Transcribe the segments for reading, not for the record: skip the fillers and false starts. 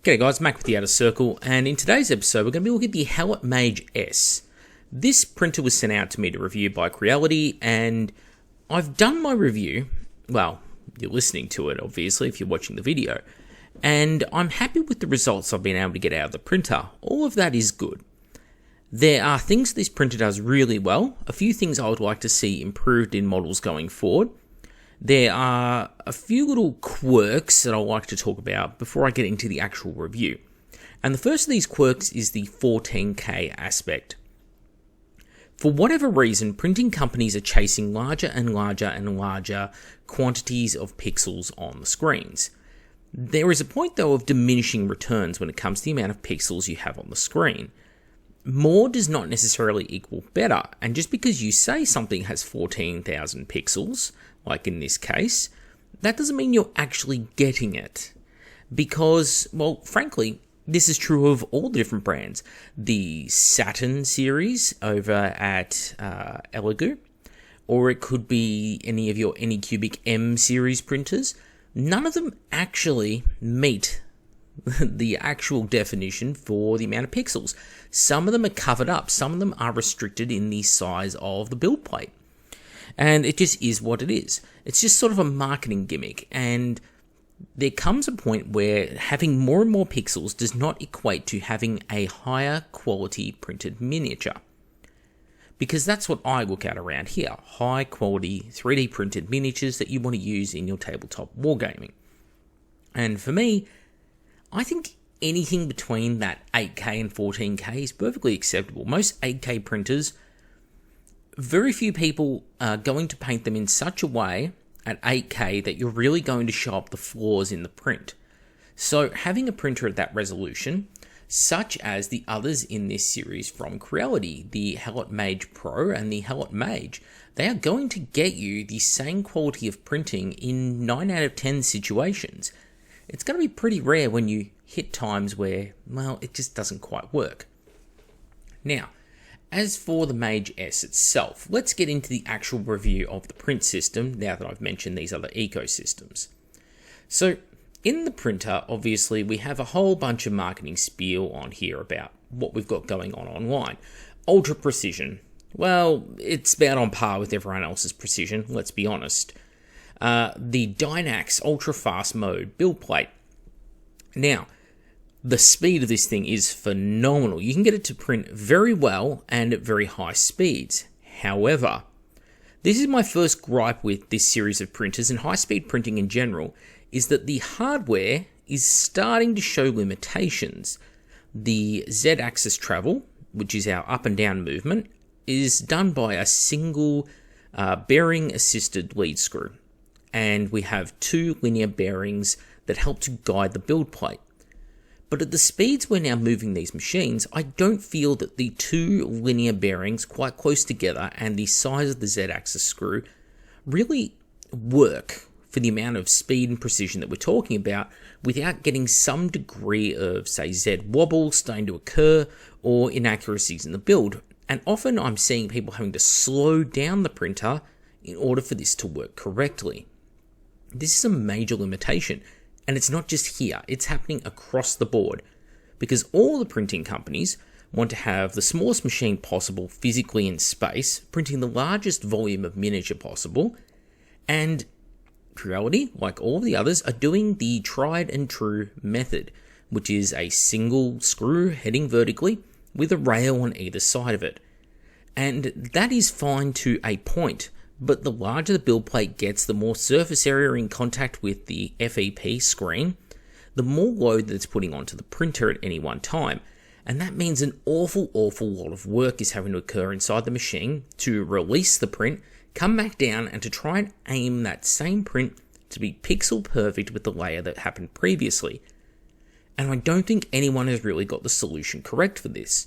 G'day guys, Mac with the Outer Circle, and in today's episode we're going to be looking at the Halot Mage S. This printer was sent out to me to review by Creality, and I've done my review. Well, you're listening to it obviously if you're watching the video, and I'm happy with the results I've been able to get out of the printer. All of that is good. There are things this printer does really well, a few things I would like to see improved in models going forward. There are a few little quirks that I'd like to talk about before I get into the actual review. And the first of these quirks is the 14K aspect. For whatever reason, printing companies are chasing larger and larger and larger quantities of pixels on the screens. There is a point though of diminishing returns when it comes to the amount of pixels you have on the screen. More does not necessarily equal better, and just because you say something has 14,000 pixels, like in this case, that doesn't mean you're actually getting it. Because, well, frankly, this is true of all the different brands. The Saturn series over at Elegoo, or it could be any of your Anycubic M series printers. None of them actually meet the actual definition for the amount of pixels. Some of them are covered up, some of them are restricted in the size of the build plate. And it just is what it is. It's just sort of a marketing gimmick, and there comes a point where having more and more pixels does not equate to having a higher quality printed miniature. Because that's what I look at around here, high quality 3D printed miniatures that you want to use in your tabletop wargaming. And for me, I think anything between that 8K and 14K is perfectly acceptable. Most 8K printers, very few people are going to paint them in such a way at 8K that you're really going to show up the flaws in the print. So having a printer at that resolution, such as the others in this series from Creality, the Halot Mage Pro and the Halot Mage, they are going to get you the same quality of printing in 9 out of 10 situations. It's going to be pretty rare when you hit times where, well, it just doesn't quite work. Now, as for the Mage S itself, let's get into the actual review of the print system now that I've mentioned these other ecosystems. So, in the printer, obviously, we have a whole bunch of marketing spiel on here about what we've got going on online. Ultra precision. Well, it's about on par with everyone else's precision, let's be honest. The Dynax ultra fast mode build plate. Now, the speed of this thing is phenomenal. You can get it to print very well and at very high speeds. However, this is my first gripe with this series of printers and high-speed printing in general, is that the hardware is starting to show limitations. The Z-axis travel, which is our up and down movement, is done by a single bearing-assisted lead screw. And we have two linear bearings that help to guide the build plate. But at the speeds we're now moving these machines, I don't feel that the two linear bearings quite close together and the size of the Z-axis screw really work for the amount of speed and precision that we're talking about without getting some degree of, say, Z wobble starting to occur or inaccuracies in the build. And often I'm seeing people having to slow down the printer in order for this to work correctly. This is a major limitation. And it's not just here, it's happening across the board, because all the printing companies want to have the smallest machine possible physically in space, printing the largest volume of miniature possible, and Creality, like all the others, are doing the tried and true method, which is a single screw heading vertically with a rail on either side of it. And that is fine to a point. But the larger the build plate gets, the more surface area in contact with the FEP screen, the more load that it's putting onto the printer at any one time. And that means an awful lot of work is having to occur inside the machine to release the print, come back down, and to try and aim that same print to be pixel perfect with the layer that happened previously. And I don't think anyone has really got the solution correct for this.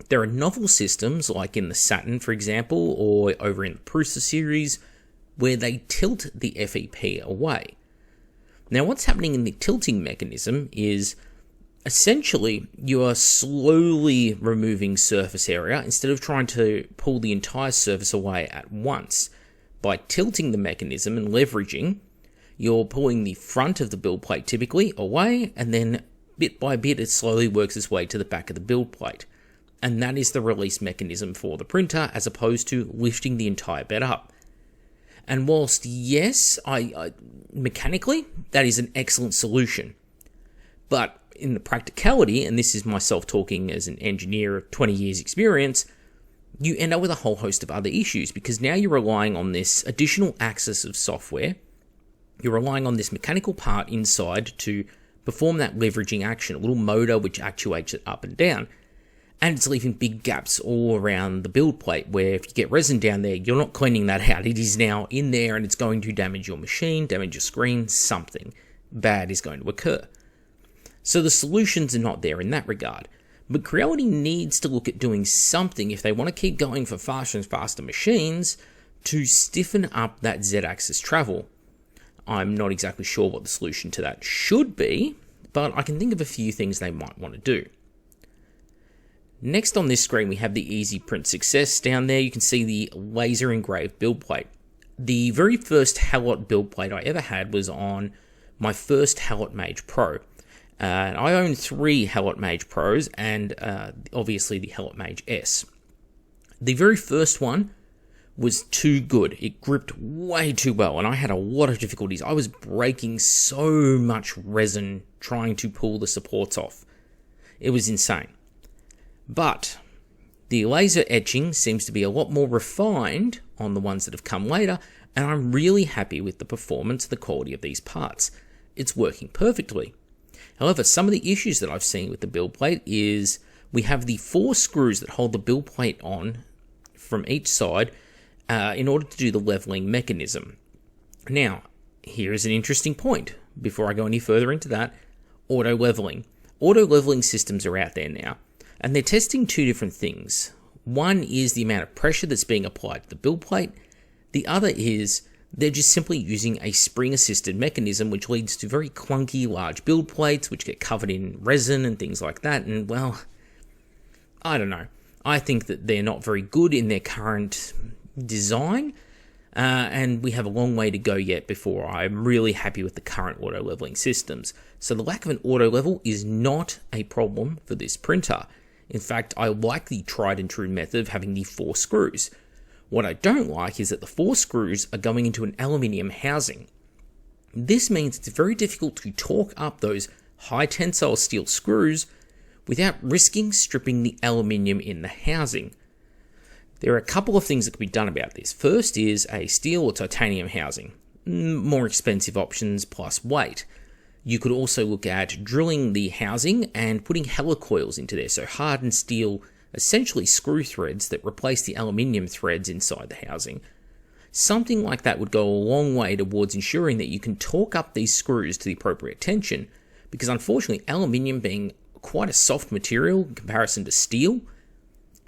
There are novel systems, like in the Saturn, for example, or over in the Prusa series, where they tilt the FEP away. Now, what's happening in the tilting mechanism is, essentially, you are slowly removing surface area instead of trying to pull the entire surface away at once. By tilting the mechanism and leveraging, you're pulling the front of the build plate typically away and then bit by bit, it slowly works its way to the back of the build plate. And that is the release mechanism for the printer, as opposed to lifting the entire bed up. And whilst, yes, I mechanically, that is an excellent solution. But in the practicality, and this is myself talking as an engineer of 20 years experience, you end up with a whole host of other issues, because now you're relying on this additional access of software. You're relying on this mechanical part inside to perform that leveraging action, a little motor which actuates it up and down. And it's leaving big gaps all around the build plate, where if you get resin down there, you're not cleaning that out. It is now in there, and it's going to damage your machine, damage your screen, something bad is going to occur. So the solutions are not there in that regard. But Creality needs to look at doing something if they want to keep going for faster and faster machines to stiffen up that Z-axis travel. I'm not exactly sure what the solution to that should be, but I can think of a few things they might want to do. Next on this screen, we have the Easy Print Success. Down there, you can see the laser engraved build plate. The very first Halot build plate I ever had was on my first Halot Mage Pro. And I own 3 Halot Mage Pros and obviously the Halot Mage S. The very first one was too good. It gripped way too well, and I had a lot of difficulties. I was breaking so much resin trying to pull the supports off. It was insane. But the laser etching seems to be a lot more refined on the ones that have come later, and I'm really happy with the performance and the quality of these parts. It's working perfectly. However, some of the issues that I've seen with the build plate is we have the 4 screws that hold the build plate on from each side in order to do the leveling mechanism. Now, here is an interesting point. Before I go any further into that, auto leveling. Auto leveling systems are out there now, and they're testing 2 different things. One is the amount of pressure that's being applied to the build plate. The other is they're just simply using a spring-assisted mechanism, which leads to very clunky, large build plates, which get covered in resin and things like that. And, well, I don't know. I think that they're not very good in their current design, and we have a long way to go yet before I'm really happy with the current auto-leveling systems. So the lack of an auto-level is not a problem for this printer. In fact, I like the tried-and-true method of having the 4 screws. What I don't like is that the 4 screws are going into an aluminium housing. This means it's very difficult to torque up those high tensile steel screws without risking stripping the aluminium in the housing. There are a couple of things that can be done about this. First is a steel or titanium housing. More expensive options plus weight. You could also look at drilling the housing and putting helicoils into there, so hardened steel, essentially screw threads that replace the aluminium threads inside the housing. Something like that would go a long way towards ensuring that you can torque up these screws to the appropriate tension, because unfortunately, aluminium being quite a soft material in comparison to steel,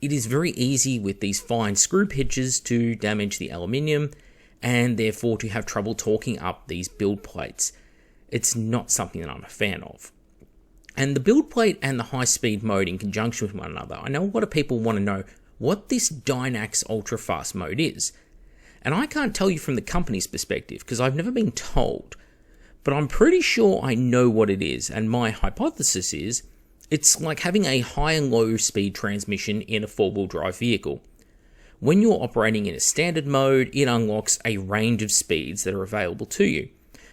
it is very easy with these fine screw pitches to damage the aluminium and therefore to have trouble torquing up these build plates. It's not something that I'm a fan of. And the build plate and the high-speed mode in conjunction with one another, I know a lot of people want to know what this Dynax ultra-fast mode is. And I can't tell you from the company's perspective because I've never been told. But I'm pretty sure I know what it is, and my hypothesis is it's like having a high and low speed transmission in a 4-wheel drive vehicle. When you're operating in a standard mode, it unlocks a range of speeds that are available to you.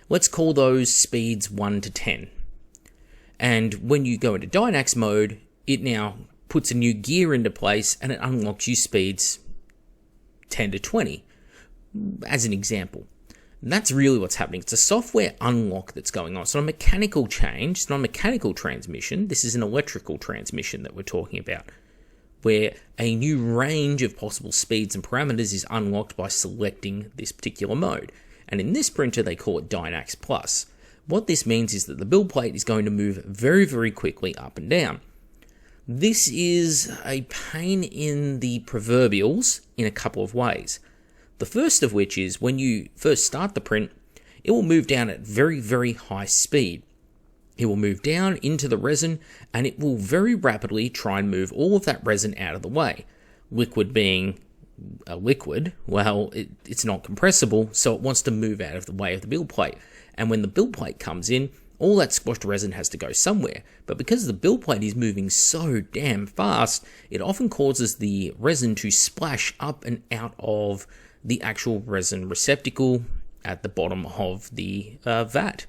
Let's call those speeds 1 to 10. And when you go into Dynax mode, it now puts a new gear into place and it unlocks you speeds 10 to 20, as an example. And that's really what's happening. It's a software unlock that's going on. It's not a mechanical change. It's not a mechanical transmission. This is an electrical transmission that we're talking about, where a new range of possible speeds and parameters is unlocked by selecting this particular mode. And in this printer, they call it Dynax Plus. What this means is that the build plate is going to move very, very quickly up and down. This is a pain in the proverbials in a couple of ways. The first of which is when you first start the print, it will move down at very, very high speed. It will move down into the resin and it will very rapidly try and move all of that resin out of the way. Liquid being a liquid, well, it's not compressible, so it wants to move out of the way of the build plate. And when the build plate comes in, All that squashed resin has to go somewhere, but because the build plate is moving so damn fast, it often causes the resin to splash up and out of the actual resin receptacle at the bottom of the vat.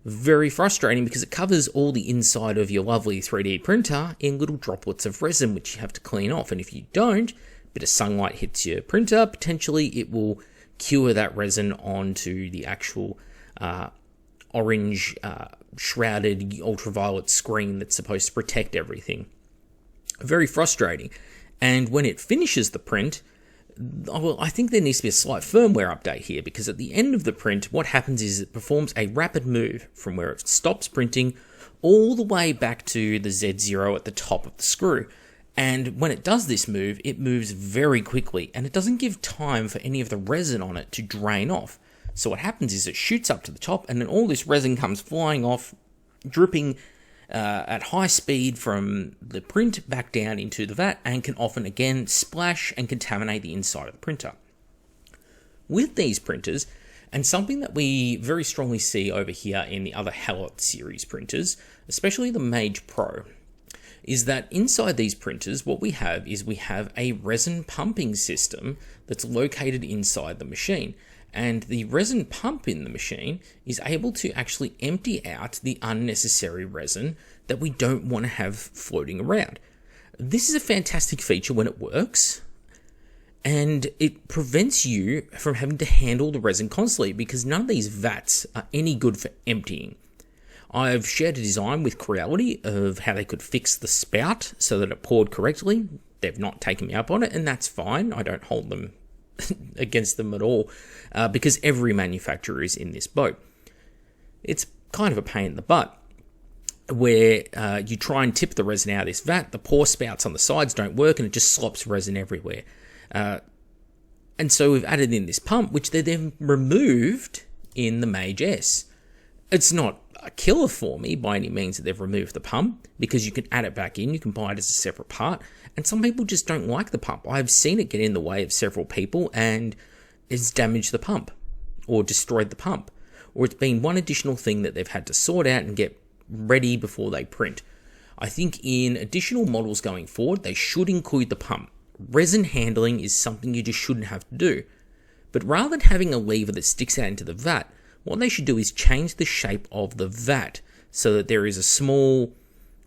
Very frustrating because it covers all the inside of your lovely 3D printer in little droplets of resin which you have to clean off, and if you don't, a bit of sunlight hits your printer, potentially it will cure that resin onto the actual orange shrouded ultraviolet screen that's supposed to protect everything. Very frustrating. And when it finishes the print, well, I think there needs to be a slight firmware update here, because at the end of the print, what happens is it performs a rapid move from where it stops printing all the way back to the Z0 at the top of the screw. And when it does this move, it moves very quickly, and it doesn't give time for any of the resin on it to drain off. So what happens is it shoots up to the top, and then all this resin comes flying off, dripping at high speed from the print back down into the vat, and can often again splash and contaminate the inside of the printer. With these printers, and something that we very strongly see over here in the other Halot series printers, especially the Mage Pro, is that inside these printers, what we have is we have a resin pumping system that's located inside the machine. And the resin pump in the machine is able to actually empty out the unnecessary resin that we don't want to have floating around. This is a fantastic feature when it works, and it prevents you from having to handle the resin constantly, because none of these vats are any good for emptying. I've shared a design with Creality of how they could fix the spout so that it poured correctly. They've not taken me up on it, and that's fine. I don't hold them against them at all, because every manufacturer is in this boat. It's kind of a pain in the butt, where you try and tip the resin out of this vat, the pour spouts on the sides don't work, and it just slops resin everywhere. And so we've added in this pump, which they then removed in the Mage S. It's not a killer for me by any means that they've removed the pump, because you can add it back in, you can buy it as a separate part, and some people just don't like the pump. I've seen it get in the way of several people and it's damaged the pump or destroyed the pump, or it's been one additional thing that they've had to sort out and get ready before they print. I think in additional models going forward, they should include the pump. Resin handling is something you just shouldn't have to do. But rather than having a lever that sticks out into the vat, what they should do is change the shape of the vat so that there is a small,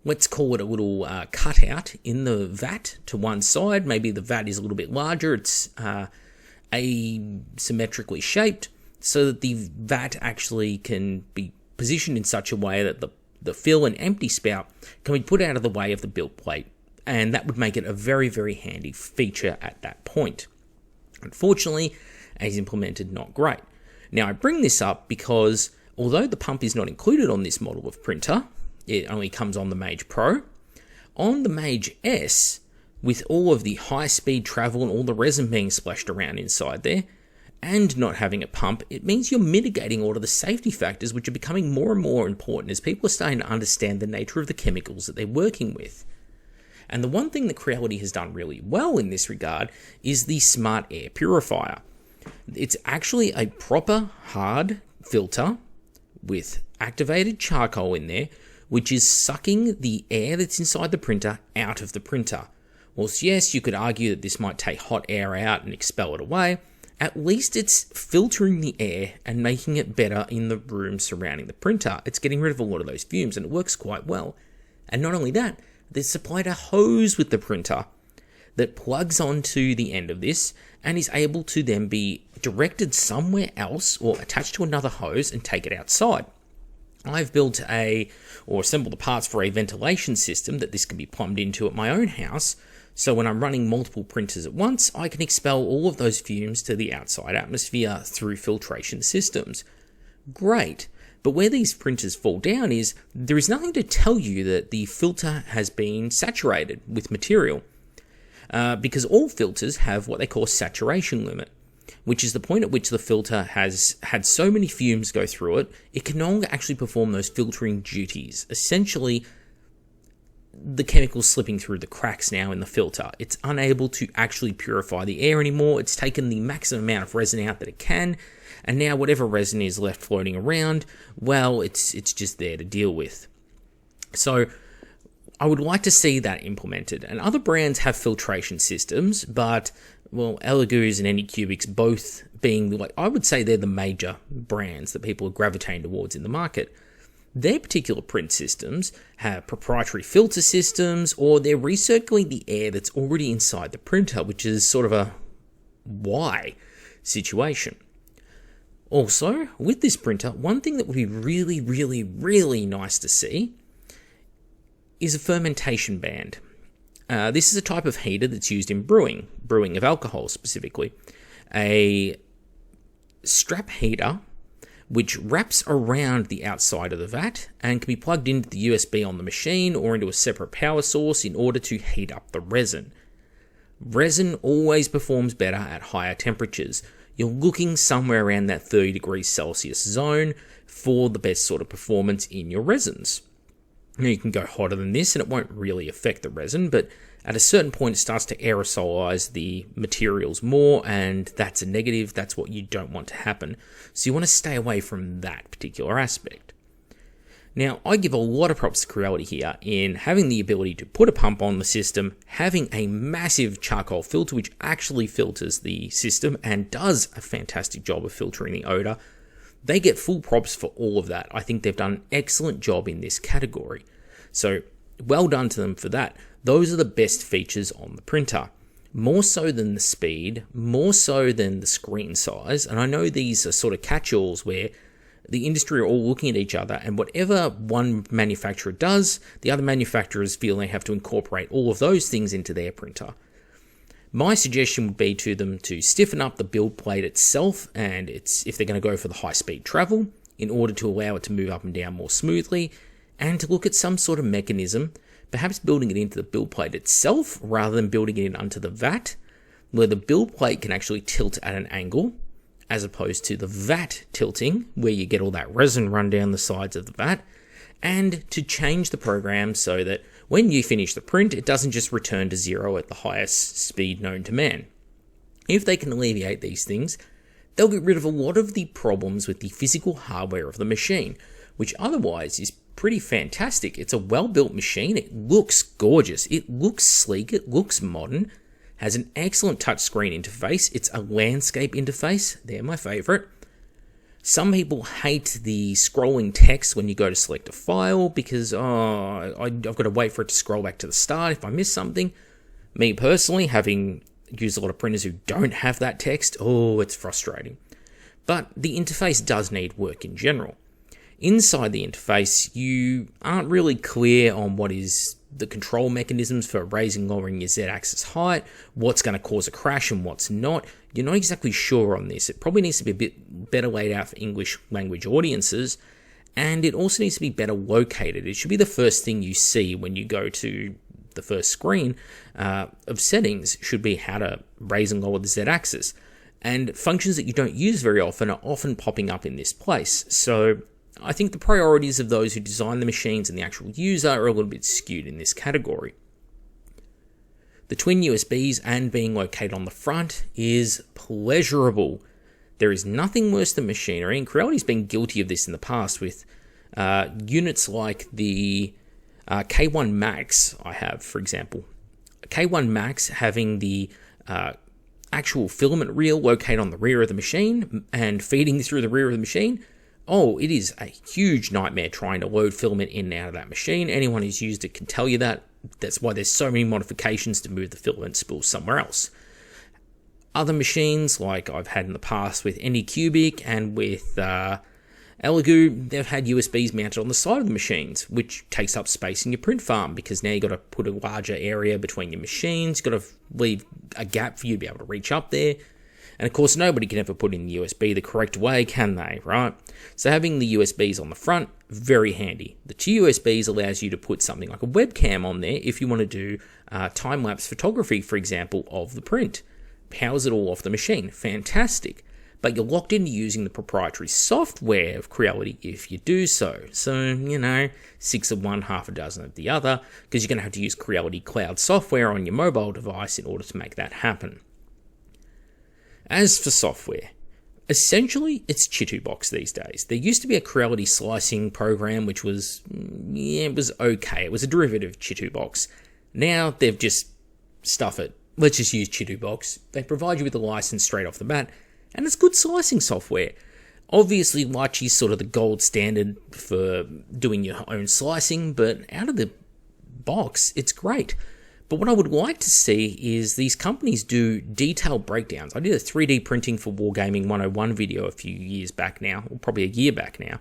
let's call it a little cutout in the vat to one side. Maybe the vat is a little bit larger, it's asymmetrically shaped, so that the vat actually can be positioned in such a way that the fill and empty spout can be put out of the way of the build plate, and that would make it a very, very handy feature at that point. Unfortunately, as implemented, not great. Now, I bring this up because although the pump is not included on this model of printer, it only comes on the Mage Pro. On the Mage S, with all of the high-speed travel and all the resin being splashed around inside there, and not having a pump, it means you're mitigating all of the safety factors, which are becoming more and more important as people are starting to understand the nature of the chemicals that they're working with. And the one thing that Creality has done really well in this regard is the Smart Air Purifier. It's actually a proper hard filter with activated charcoal in there, which is sucking the air that's inside the printer out of the printer. Whilst yes, you could argue that this might take hot air out and expel it away, at least it's filtering the air and making it better in the room surrounding the printer. It's getting rid of a lot of those fumes, and it works quite well. And not only that, they've supplied a hose with the printer that plugs onto the end of this and is able to then be directed somewhere else or attached to another hose and take it outside. I've built or assembled the parts for a ventilation system that this can be plumbed into at my own house, so when I'm running multiple printers at once, I can expel all of those fumes to the outside atmosphere through filtration systems. Great, but where these printers fall down is there is nothing to tell you that the filter has been saturated with material, because all filters have what they call saturation limit, which is the point at which the filter has had so many fumes go through it, it can no longer actually perform those filtering duties. Essentially, the chemical's slipping through the cracks now in the filter. It's unable to actually purify the air anymore. It's taken the maximum amount of resin out that it can, and now whatever resin is left floating around, well, it's just there to deal with. So I would like to see that implemented. And other brands have filtration systems, but, well, Elegoo's and Anycubics both being, like, I would say they're the major brands that people are gravitating towards in the market. Their particular print systems have proprietary filter systems, or they're recirculating the air that's already inside the printer, which is sort of a why situation. Also, with this printer, one thing that would be really, really, really nice to see is a fermentation band. This is a type of heater that's used in brewing of alcohol specifically. A strap heater which wraps around the outside of the vat and can be plugged into the USB on the machine or into a separate power source in order to heat up the resin. Resin always performs better at higher temperatures. You're looking somewhere around that 30 degrees Celsius zone for the best sort of performance in your resins. Now, you can go hotter than this and it won't really affect the resin, but at a certain point it starts to aerosolize the materials more, and that's a negative. That's what you don't want to happen. So you want to stay away from that particular aspect. Now, I give a lot of props to Creality here in having the ability to put a pump on the system, having a massive charcoal filter which actually filters the system and does a fantastic job of filtering the odor. They get full props for all of that. I think they've done an excellent job in this category. So, well done to them for that. Those are the best features on the printer. More so than the speed, more so than the screen size. And I know these are sort of catch-alls where the industry are all looking at each other, and whatever one manufacturer does, the other manufacturers feel they have to incorporate all of those things into their printer. My suggestion would be to them to stiffen up the build plate itself, and if they're going to go for the high-speed travel, in order to allow it to move up and down more smoothly, and to look at some sort of mechanism, perhaps building it into the build plate itself rather than building it in onto the vat, where the build plate can actually tilt at an angle, as opposed to the vat tilting, where you get all that resin run down the sides of the vat, and to change the program so that when you finish the print, it doesn't just return to zero at the highest speed known to man. If they can alleviate these things, they'll get rid of a lot of the problems with the physical hardware of the machine, which otherwise is pretty fantastic. It's a well-built machine. It looks gorgeous. It looks sleek. It looks modern. Has an excellent touchscreen interface. It's a landscape interface. They're my favorite. Some people hate the scrolling text when you go to select a file because, I've got to wait for it to scroll back to the start if I miss something. Me personally, having used a lot of printers who don't have that text, it's frustrating. But the interface does need work in general. Inside the interface, you aren't really clear on what is the control mechanisms for raising and lowering your Z-axis height, what's going to cause a crash and what's not. You're not exactly sure on this. It probably needs to be a bit better laid out for English language audiences, and it also needs to be better located. It should be the first thing you see when you go to the first screen of settings, should be how to raise and lower the Z-axis. And functions that you don't use very often are often popping up in this place. So I think the priorities of those who design the machines and the actual user are a little bit skewed in this category. The twin USBs and being located on the front is pleasurable. There is nothing worse than machinery, and Creality's been guilty of this in the past with units like the K1 Max I have, for example. K1 Max having the actual filament reel located on the rear of the machine and feeding through the rear of the machine. It is a huge nightmare trying to load filament in and out of that machine. Anyone who's used it can tell you that. That's why there's so many modifications to move the filament spool somewhere else. Other machines, like I've had in the past with Anycubic and with Elegoo, they've had USBs mounted on the side of the machines, which takes up space in your print farm, because now you've got to put a larger area between your machines. You've got to leave a gap for you to be able to reach up there. And of course, nobody can ever put in the USB the correct way, can they, right? So having the USBs on the front, very handy. The two USBs allows you to put something like a webcam on there if you want to do time-lapse photography, for example, of the print. Powers it all off the machine. Fantastic. But you're locked into using the proprietary software of Creality if you do so. So, 6 of one, half a dozen of the other, because you're going to have to use Creality Cloud software on your mobile device in order to make that happen. As for software, Essentially, it's Chitubox these days. There used to be a Creality slicing program, which was, it was okay. It was a derivative of Chitubox. Now they've just stuff it. Let's just use Chitubox. They provide you with a license straight off the bat, and it's good slicing software. Obviously, Lychee's sort of the gold standard for doing your own slicing, but out of the box, it's great. But what I would like to see is these companies do detailed breakdowns. I did a 3D printing for Wargaming 101 video a few years back now, or probably a year back now.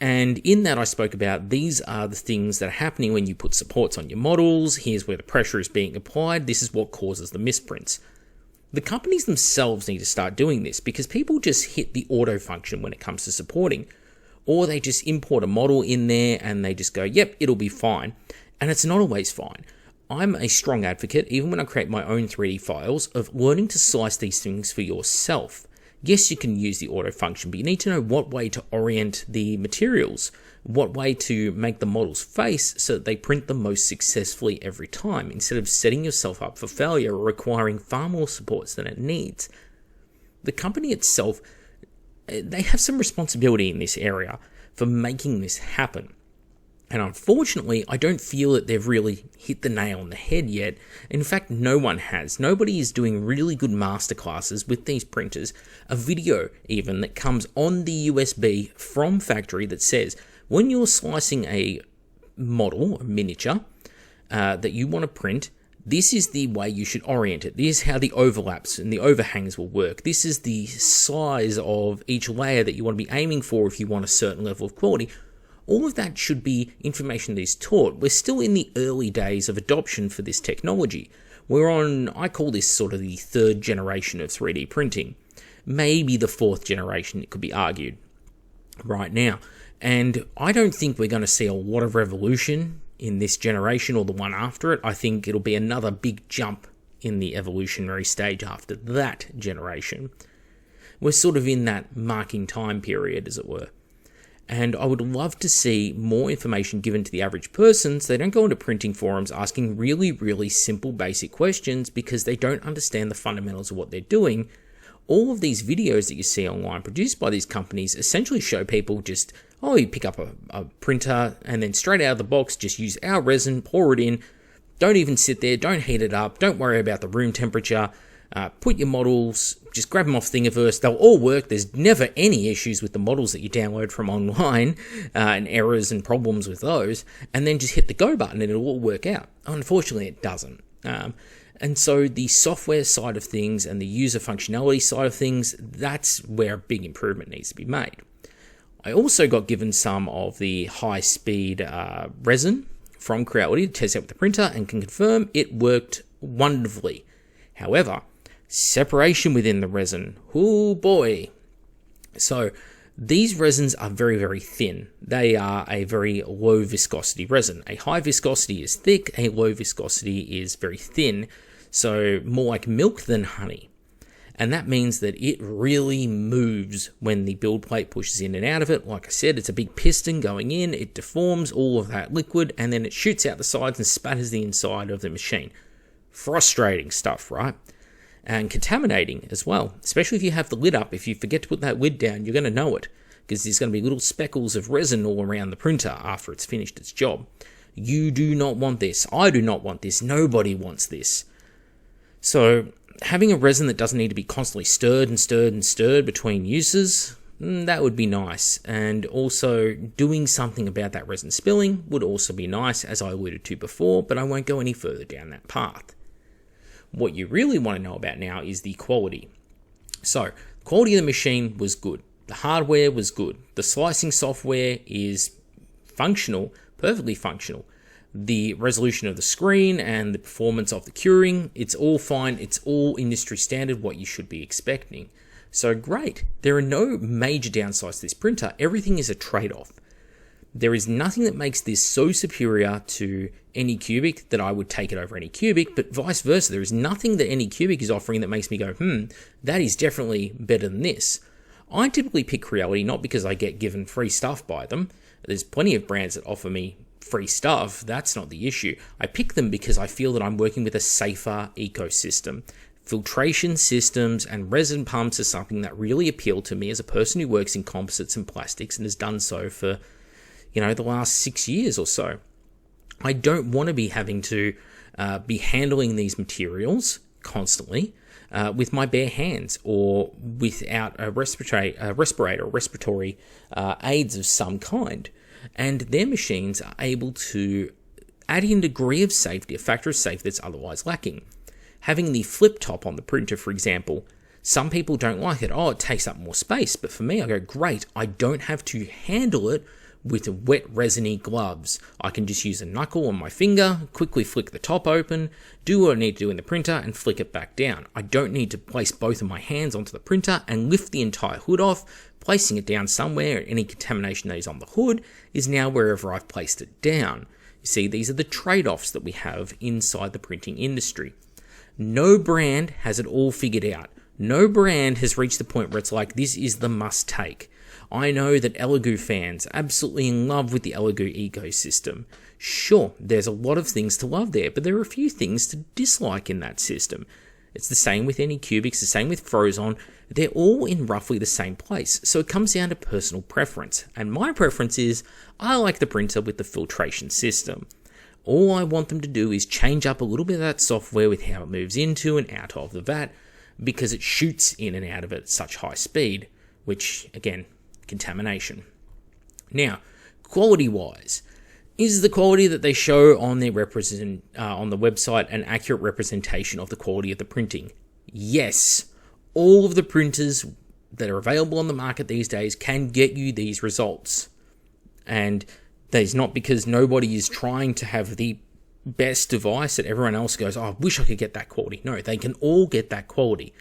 And in that I spoke about these are the things that are happening when you put supports on your models. Here's where the pressure is being applied. This is what causes the misprints. The companies themselves need to start doing this because people just hit the auto function when it comes to supporting. Or they just import a model in there and they just go, yep, it'll be fine. And it's not always fine. I'm a strong advocate, even when I create my own 3D files, of learning to slice these things for yourself. Yes, you can use the auto function, but you need to know what way to orient the materials, what way to make the models face so that they print the most successfully every time, instead of setting yourself up for failure or requiring far more supports than it needs. The company itself, they have some responsibility in this area for making this happen. And unfortunately, I don't feel that they've really hit the nail on the head yet. In fact, no one has. Nobody is doing really good masterclasses with these printers. A video even that comes on the USB from factory that says, when you're slicing a model, a miniature, that you want to print, this is the way you should orient it. This is how the overlaps and the overhangs will work. This is the size of each layer that you want to be aiming for if you want a certain level of quality. All of that should be information that is taught. We're still in the early days of adoption for this technology. We're on, I call this sort of the third generation of 3D printing. Maybe the fourth generation, it could be argued, right now. And I don't think we're going to see a lot of revolution in this generation or the one after it. I think it'll be another big jump in the evolutionary stage after that generation. We're sort of in that marking time period, as it were. And I would love to see more information given to the average person so they don't go into printing forums asking really, really simple, basic questions because they don't understand the fundamentals of what they're doing. All of these videos that you see online produced by these companies essentially show people just, you pick up a printer and then straight out of the box, just use our resin, pour it in, don't even sit there, don't heat it up, don't worry about the room temperature. Put your models, just grab them off Thingiverse, they'll all work. There's never any issues with the models that you download from online and errors and problems with those, and then just hit the go button and it'll all work out. Unfortunately, it doesn't. And so the software side of things and the user functionality side of things, that's where a big improvement needs to be made. I also got given some of the high-speed resin from Creality to test out with the printer and can confirm it worked wonderfully. However, separation within the resin, oh boy. So these resins are very, very thin. They are a very low viscosity resin. A high viscosity is thick, a low viscosity is very thin, so more like milk than honey. And that means that it really moves when the build plate pushes in and out of it. Like I said, it's a big piston going in, it deforms all of that liquid, and then it shoots out the sides and spatters the inside of the machine. Frustrating stuff, right? And contaminating as well, especially if you have the lid up. If you forget to put that lid down, you're going to know it because there's going to be little speckles of resin all around the printer after it's finished its job. You do not want this. I do not want this. Nobody wants this. So having a resin that doesn't need to be constantly stirred and stirred and stirred between uses, that would be nice. And also doing something about that resin spilling would also be nice, as I alluded to before, but I won't go any further down that path. What you really want to know about now is the quality. So, the quality of the machine was good. The hardware was good. The slicing software is functional, perfectly functional. The resolution of the screen and the performance of the curing, it's all fine. It's all industry standard, what you should be expecting. So great. There are no major downsides to this printer. Everything is a trade-off. There is nothing that makes this so superior to Anycubic that I would take it over Anycubic, but vice versa. There is nothing that Anycubic is offering that makes me go, that is definitely better than this. I typically pick Creality not because I get given free stuff by them. There's plenty of brands that offer me free stuff. That's not the issue. I pick them because I feel that I'm working with a safer ecosystem. Filtration systems and resin pumps are something that really appeal to me as a person who works in composites and plastics and has done so for, the last 6 years or so. I don't want to be having to be handling these materials constantly with my bare hands or without a respirator or respiratory aids of some kind. And their machines are able to add in a degree of safety, a factor of safety that's otherwise lacking. Having the flip top on the printer, for example, some people don't like it. Oh, it takes up more space. But for me, I go, great, I don't have to handle it with wet resiny gloves. I can just use a knuckle on my finger, quickly flick the top open, do what I need to do in the printer, and flick it back down. I don't need to place both of my hands onto the printer and lift the entire hood off, placing it down somewhere. Any contamination that is on the hood is now wherever I've placed it down. You see, these are the trade-offs that we have inside the printing industry. No brand has it all figured out. No brand has reached the point where it's like, this is the must-take. I know that Elegoo fans are absolutely in love with the Elegoo ecosystem. Sure, there's a lot of things to love there, but there are a few things to dislike in that system. It's the same with Anycubics, the same with Frozon. They're all in roughly the same place, so it comes down to personal preference. And my preference is, I like the printer with the filtration system. All I want them to do is change up a little bit of that software with how it moves into and out of the vat, because it shoots in and out of it at such high speed, which, again, contamination. Now, quality-wise, is the quality that they show on their on the website an accurate representation of the quality of the printing? Yes. All of the printers that are available on the market these days can get you these results. And that is not because nobody is trying to have the best device that everyone else goes, oh, I wish I could get that quality. No, they can all get that quality.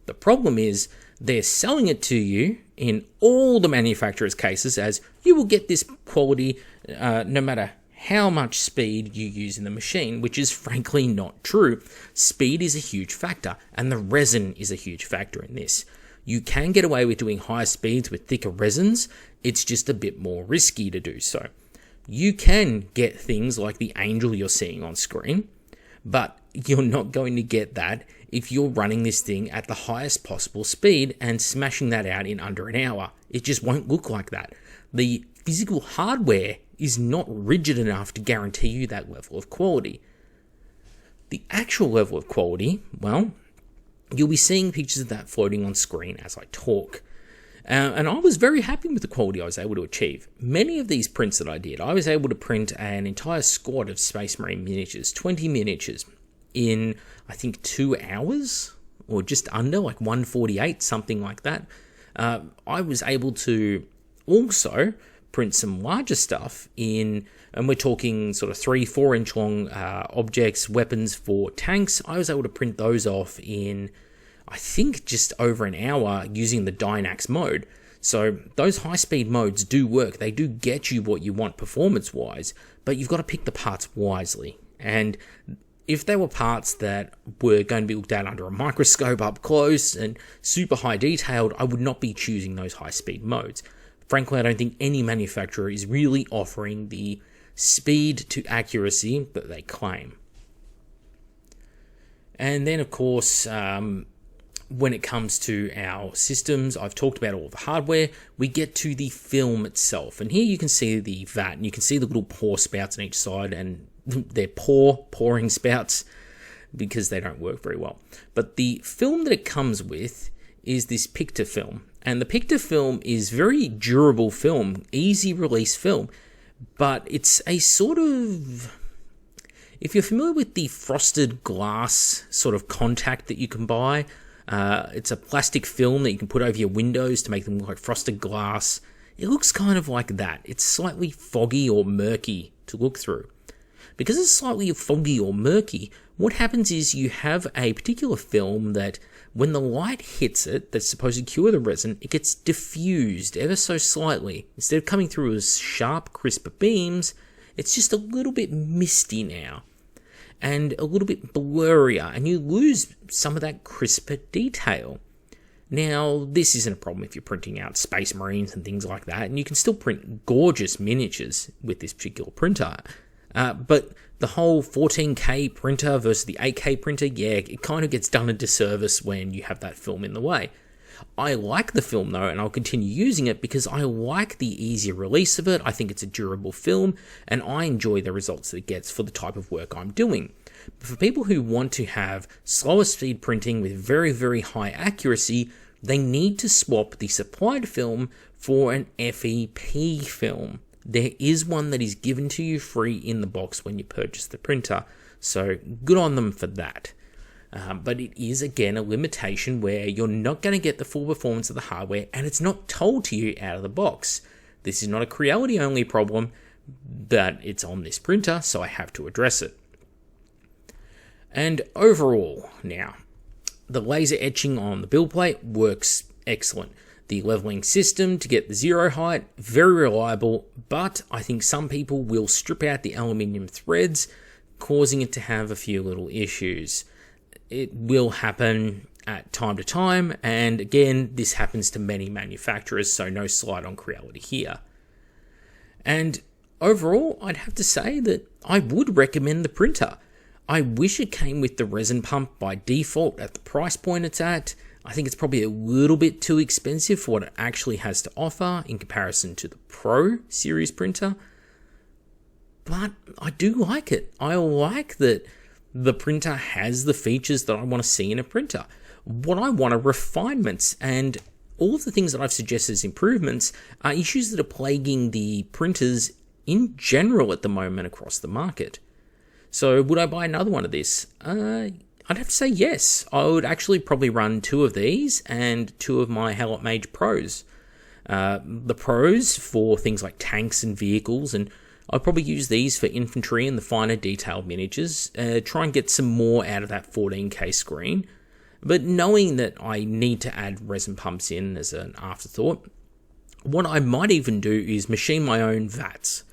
The problem is they're selling it to you in all the manufacturers' cases as you will get this quality no matter how much speed you use in the machine, which is frankly not true. Speed is a huge factor, and the resin is a huge factor in this. You can get away with doing higher speeds with thicker resins, it's just a bit more risky to do so. You can get things like the Angel you're seeing on screen, but you're not going to get that if you're running this thing at the highest possible speed and smashing that out in under an hour. It just won't look like that. The physical hardware is not rigid enough to guarantee you that level of quality. The actual level of quality, well, you'll be seeing pictures of that floating on screen as I talk. And I was very happy with the quality I was able to achieve. Many of these prints that I did, I was able to print an entire squad of Space Marine miniatures, 20 miniatures, in, I think, 2 hours, or just under, like 1:48, something like that. I was able to also print some larger stuff in, and we're talking sort of 3-4 inch long objects, weapons for tanks. I was able to print those off in, I think, just over an hour using the Dynax mode. So those high-speed modes do work. They do get you what you want performance-wise, but you've got to pick the parts wisely. And if they were parts that were going to be looked at under a microscope up close and super high detailed, I would not be choosing those high-speed modes. Frankly, I don't think any manufacturer is really offering the speed to accuracy that they claim. And then, of course, when it comes to our systems, I've talked about all the hardware, we get to the film itself. And here you can see the vat, and you can see the little pore spouts on each side, and they're pouring spouts because they don't work very well. But the film that it comes with is this Picta film. And the Picta film is very durable film, easy release film, but it's a sort of, if you're familiar with the frosted glass sort of contact that you can buy, it's a plastic film that you can put over your windows to make them look like frosted glass. It looks kind of like that. It's slightly foggy or murky to look through. Because it's slightly foggy or murky, what happens is you have a particular film that when the light hits it, that's supposed to cure the resin, it gets diffused ever so slightly. Instead of coming through as sharp, crisp beams, it's just a little bit misty now. And a little bit blurrier, and you lose some of that crisper detail. Now, this isn't a problem if you're printing out Space Marines and things like that, and you can still print gorgeous miniatures with this particular printer. But the whole 14K printer versus the 8K printer, yeah, it kind of gets done a disservice when you have that film in the way. I like the film though, and I'll continue using it because I like the easier release of it. I think it's a durable film, and I enjoy the results that it gets for the type of work I'm doing. But for people who want to have slower speed printing with very, very high accuracy, they need to swap the supplied film for an FEP film. There is one that is given to you free in the box when you purchase the printer, so good on them for that. But it is, again, a limitation where you're not going to get the full performance of the hardware, and it's not told to you out of the box. This is not a Creality-only problem, but it's on this printer, so I have to address it. And overall, now, the laser etching on the build plate works excellent. The leveling system to get the zero height, very reliable, but I think some people will strip out the aluminium threads, causing it to have a few little issues. It will happen at time to time, and again, this happens to many manufacturers, so no slide on Creality here. And overall, I'd have to say that I would recommend the printer. I wish it came with the resin pump by default at the price point it's at. I think it's probably a little bit too expensive for what it actually has to offer in comparison to the Pro series printer. But I do like it. I like that the printer has the features that I want to see in a printer. What I want are refinements, and all of the things that I've suggested as improvements are issues that are plaguing the printers in general at the moment across the market. So would I buy another one of this? I'd have to say yes. I would actually probably run 2 of these and 2 of my Halot Mage Pros. The Pros for things like tanks and vehicles, and I'll probably use these for infantry and the finer detailed miniatures, try and get some more out of that 14K screen. But knowing that I need to add resin pumps in as an afterthought, what I might even do is machine my own vats.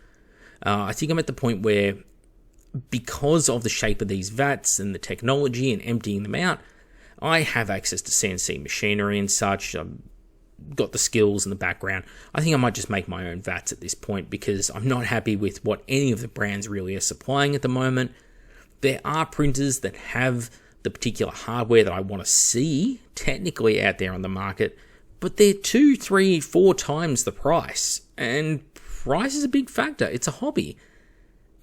I think I'm at the point where, because of the shape of these vats and the technology and emptying them out, I have access to CNC machinery and such. Got the skills and the background. I think I might just make my own vats at this point because I'm not happy with what any of the brands really are supplying at the moment. There are printers that have the particular hardware that I want to see technically out there on the market, but they're 2, 3, 4 times the price, and price is a big factor. It's a hobby.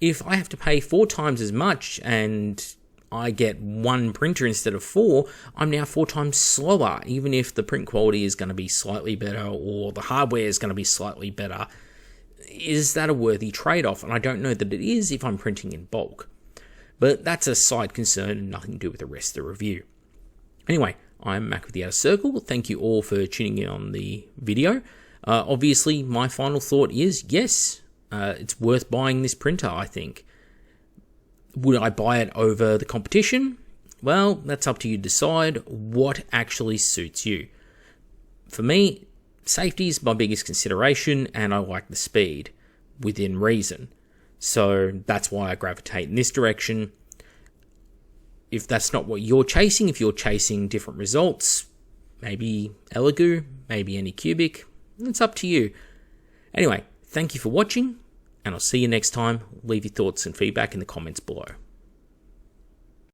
If I have to pay 4 times as much and I get 1 printer instead of 4, I'm now 4 times slower, even if the print quality is going to be slightly better or the hardware is going to be slightly better. Is that a worthy trade-off? And I don't know that it is if I'm printing in bulk. But that's a side concern and nothing to do with the rest of the review. Anyway, I'm Mac with the Outer Circle. Thank you all for tuning in on the video. Obviously, my final thought is, yes, it's worth buying this printer, I think. Would I buy it over the competition? Well, that's up to you to decide what actually suits you. For me, safety is my biggest consideration, and I like the speed within reason. So that's why I gravitate in this direction. If that's not what you're chasing, if you're chasing different results, maybe Elegoo, maybe Anycubic, it's up to you. Anyway, thank you for watching, and I'll see you next time. Leave your thoughts and feedback in the comments below.